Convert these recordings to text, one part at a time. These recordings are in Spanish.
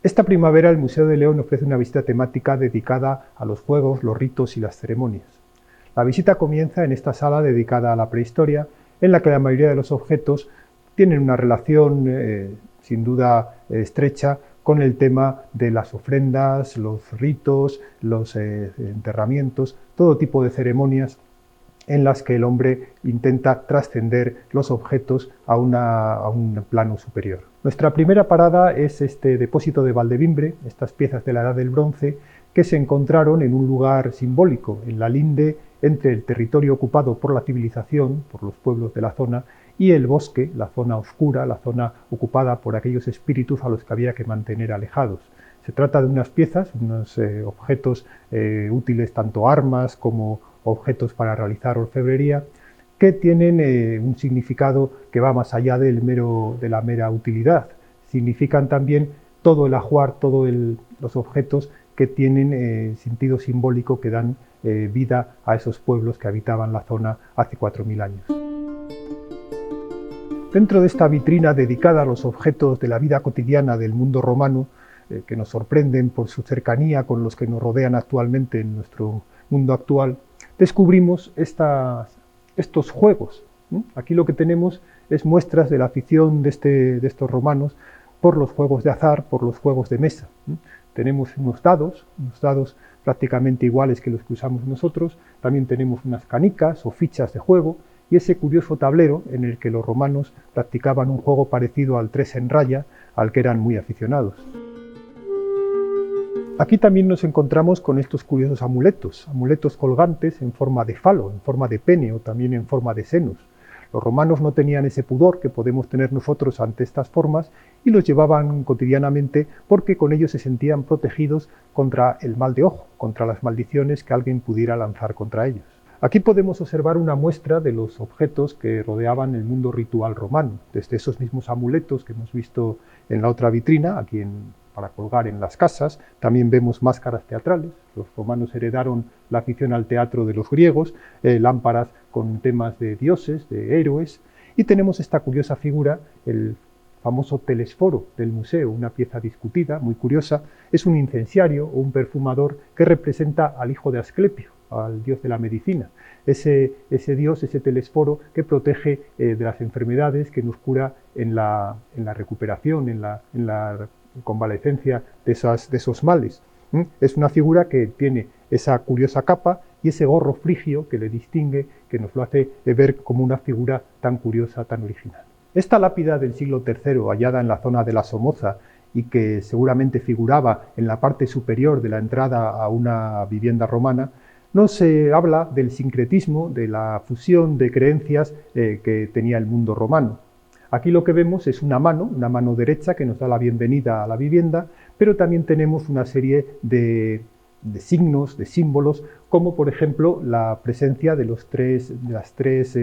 Esta primavera el Museo de León ofrece una visita temática dedicada a los juegos, los ritos y las ceremonias. La visita comienza en esta sala dedicada a la prehistoria, en la que la mayoría de los objetos tienen una relación sin duda estrecha con el tema de las ofrendas, los ritos, los enterramientos, todo tipo de ceremonias en las que el hombre intenta trascender los objetos a un plano superior. Nuestra primera parada es este depósito de Valdevimbre, estas piezas de la Edad del Bronce, que se encontraron en un lugar simbólico, en la linde entre el territorio ocupado por la civilización, por los pueblos de la zona, y el bosque, la zona oscura, la zona ocupada por aquellos espíritus a los que había que mantener alejados. Se trata de unas piezas, unos objetos útiles, tanto armas como objetos para realizar orfebrería, que tienen un significado que va más allá de la mera utilidad. Significan también todo el ajuar, todos los objetos que tienen sentido simbólico, que dan vida a esos pueblos que habitaban la zona hace 4000 años. Dentro de esta vitrina dedicada a los objetos de la vida cotidiana del mundo romano, que nos sorprenden por su cercanía con los que nos rodean actualmente en nuestro mundo actual, descubrimos estos juegos. Aquí lo que tenemos es muestras de la afición de estos romanos por los juegos de azar, por los juegos de mesa. Tenemos unos dados prácticamente iguales que los que usamos nosotros, también tenemos unas canicas o fichas de juego, y ese curioso tablero en el que los romanos practicaban un juego parecido al 3 en raya, al que eran muy aficionados. Aquí también nos encontramos con estos curiosos amuletos colgantes en forma de falo, en forma de pene o también en forma de senos. Los romanos no tenían ese pudor que podemos tener nosotros ante estas formas y los llevaban cotidianamente porque con ellos se sentían protegidos contra el mal de ojo, contra las maldiciones que alguien pudiera lanzar contra ellos. Aquí podemos observar una muestra de los objetos que rodeaban el mundo ritual romano, desde esos mismos amuletos que hemos visto en la otra vitrina, aquí para colgar en las casas. También vemos máscaras teatrales. Los romanos heredaron la afición al teatro de los griegos, lámparas con temas de dioses, de héroes, y tenemos esta curiosa figura, el famoso telesforo del museo, una pieza discutida, muy curiosa. Es un incenciario o un perfumador que representa al hijo de Asclepio, al dios de la medicina, ese dios, ese telesforo que protege de las enfermedades, que nos cura en la recuperación, en la convalecencia de esos males. Es una figura que tiene esa curiosa capa y ese gorro frigio que le distingue, que nos lo hace ver como una figura tan curiosa, tan original. Esta lápida del siglo III, hallada en la zona de la Somoza y que seguramente figuraba en la parte superior de la entrada a una vivienda romana, nos habla del sincretismo, de la fusión de creencias que tenía el mundo romano. Aquí lo que vemos es una mano derecha que nos da la bienvenida a la vivienda, pero también tenemos una serie de signos, de símbolos, como por ejemplo la presencia de las tres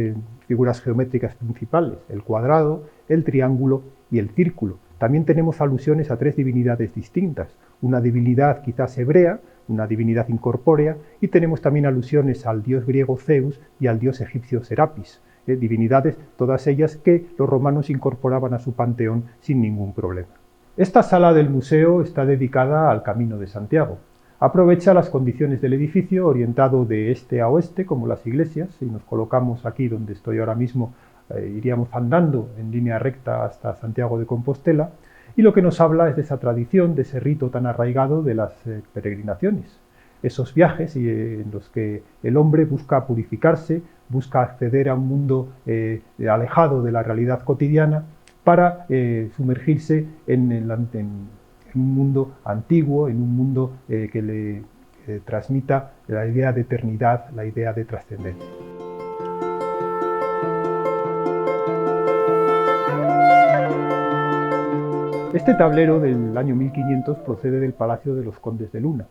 figuras geométricas principales, el cuadrado, el triángulo y el círculo. También tenemos alusiones a 3 divinidades distintas, una divinidad quizás hebrea, una divinidad incorpórea, y tenemos también alusiones al dios griego Zeus y al dios egipcio Serapis, divinidades todas ellas que los romanos incorporaban a su panteón sin ningún problema. Esta sala del museo está dedicada al Camino de Santiago. Aprovecha las condiciones del edificio, orientado de este a oeste, como las iglesias. Si nos colocamos aquí donde estoy ahora mismo, iríamos andando en línea recta hasta Santiago de Compostela, y lo que nos habla es de esa tradición, de ese rito tan arraigado de las peregrinaciones. Esos viajes en los que el hombre busca purificarse, busca acceder a un mundo alejado de la realidad cotidiana para sumergirse en un mundo antiguo, en un mundo que le transmita la idea de eternidad, la idea de trascendencia. Este tablero del año 1500 procede del Palacio de los Condes de Luna.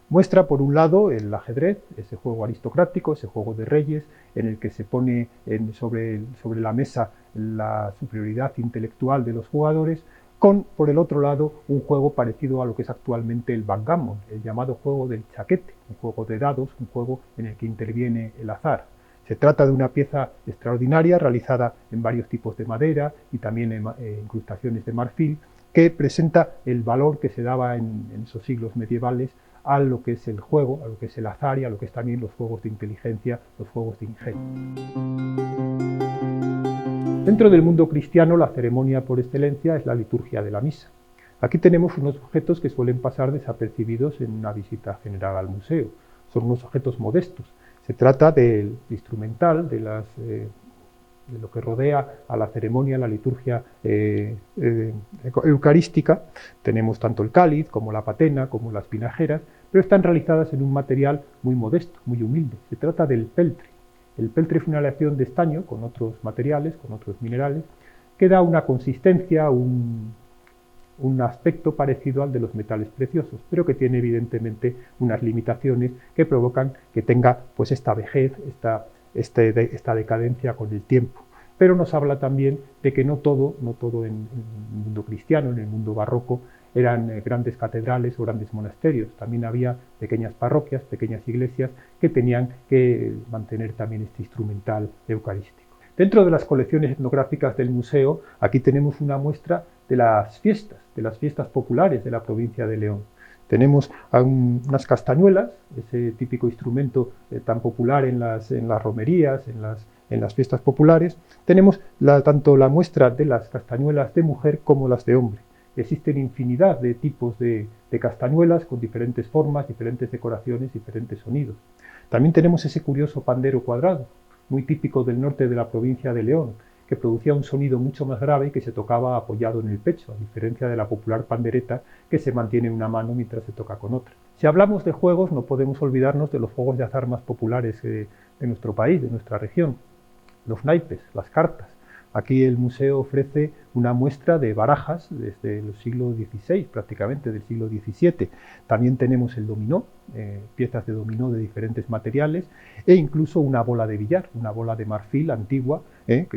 Muestra, por un lado, el ajedrez, ese juego aristocrático, ese juego de reyes, en el que se pone sobre la mesa la superioridad intelectual de los jugadores, con, por el otro lado, un juego parecido a lo que es actualmente el backgammon, el llamado juego del chaquete, un juego de dados, un juego en el que interviene el azar. Se trata de una pieza extraordinaria, realizada en varios tipos de madera y también en incrustaciones de marfil, que presenta el valor que se daba en esos siglos medievales a lo que es el juego, a lo que es el azar y a lo que es también los juegos de inteligencia, los juegos de ingenio. Dentro del mundo cristiano, la ceremonia por excelencia es la liturgia de la misa. Aquí tenemos unos objetos que suelen pasar desapercibidos en una visita general al museo. Son unos objetos modestos. Se trata del instrumental, de lo que rodea a la ceremonia, la liturgia eucarística. Tenemos tanto el cáliz, como la patena, como las vinajeras, pero están realizadas en un material muy modesto, muy humilde. Se trata del peltre. El peltre es una aleación de estaño con otros materiales, con otros minerales, que da una consistencia, un aspecto parecido al de los metales preciosos, pero que tiene evidentemente unas limitaciones que provocan que tenga pues esta vejez, esta decadencia con el tiempo. Pero nos habla también de que no todo en el mundo cristiano, en el mundo barroco, eran grandes catedrales o grandes monasterios. También había pequeñas parroquias, pequeñas iglesias que tenían que mantener también este instrumental eucarístico. Dentro de las colecciones etnográficas del museo, aquí tenemos una muestra de las fiestas populares de la provincia de León. Tenemos unas castañuelas, ese típico instrumento tan popular en las romerías, en las fiestas populares. Tenemos tanto la muestra de las castañuelas de mujer como las de hombre. Existen infinidad de tipos de castañuelas con diferentes formas, diferentes decoraciones, diferentes sonidos. También tenemos ese curioso pandero cuadrado, muy típico del norte de la provincia de León, que producía un sonido mucho más grave y que se tocaba apoyado en el pecho, a diferencia de la popular pandereta que se mantiene en una mano mientras se toca con otra. Si hablamos de juegos, no podemos olvidarnos de los juegos de azar más populares de nuestro país, de nuestra región. Los naipes, las cartas. Aquí el museo ofrece una muestra de barajas desde el siglo XVI, prácticamente del siglo XVII. También tenemos el dominó, piezas de dominó de diferentes materiales, e incluso una bola de billar, una bola de marfil antigua,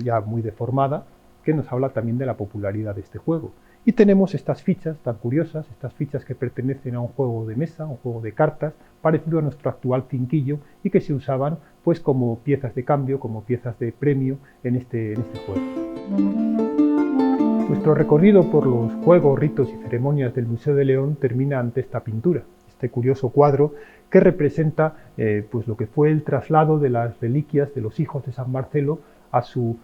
ya muy deformada, que nos habla también de la popularidad de este juego. Y tenemos estas fichas tan curiosas, estas fichas que pertenecen a un juego de mesa, un juego de cartas, parecido a nuestro actual cinquillo y que se usaban pues como piezas de cambio, como piezas de premio en este juego. Nuestro recorrido por los juegos, ritos y ceremonias del Museo de León termina ante esta pintura, este curioso cuadro que representa pues lo que fue el traslado de las reliquias de los hijos de San Marcelo a su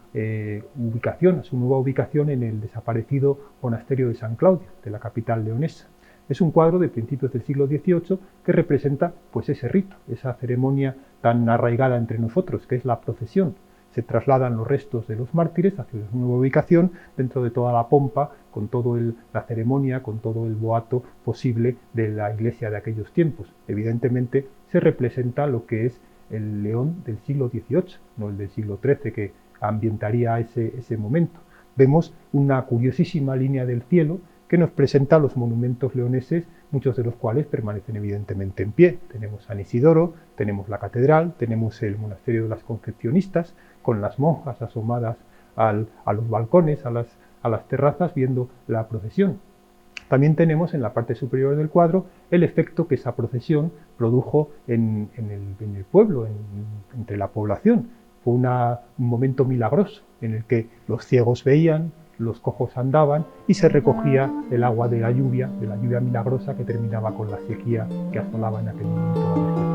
ubicación, a su nueva ubicación en el desaparecido monasterio de San Claudio, de la capital leonesa. Es un cuadro de principios del siglo XVIII que representa pues ese rito, esa ceremonia tan arraigada entre nosotros, que es la procesión. Se trasladan los restos de los mártires hacia su nueva ubicación dentro de toda la pompa, con toda la ceremonia, con todo el boato posible de la iglesia de aquellos tiempos. Evidentemente se representa lo que es el León del siglo XVIII, no el del siglo XIII, que ambientaría ese momento. Vemos una curiosísima línea del cielo que nos presenta los monumentos leoneses, muchos de los cuales permanecen evidentemente en pie. Tenemos San Isidoro, tenemos la catedral, tenemos el monasterio de las Concepcionistas, con las monjas asomadas a los balcones, a las terrazas, viendo la procesión. También tenemos en la parte superior del cuadro el efecto que esa procesión produjo en el pueblo, entre la población. Fue un momento milagroso en el que los ciegos veían, los cojos andaban y se recogía el agua de la lluvia milagrosa que terminaba con la sequía que asolaba en aquel momento la región.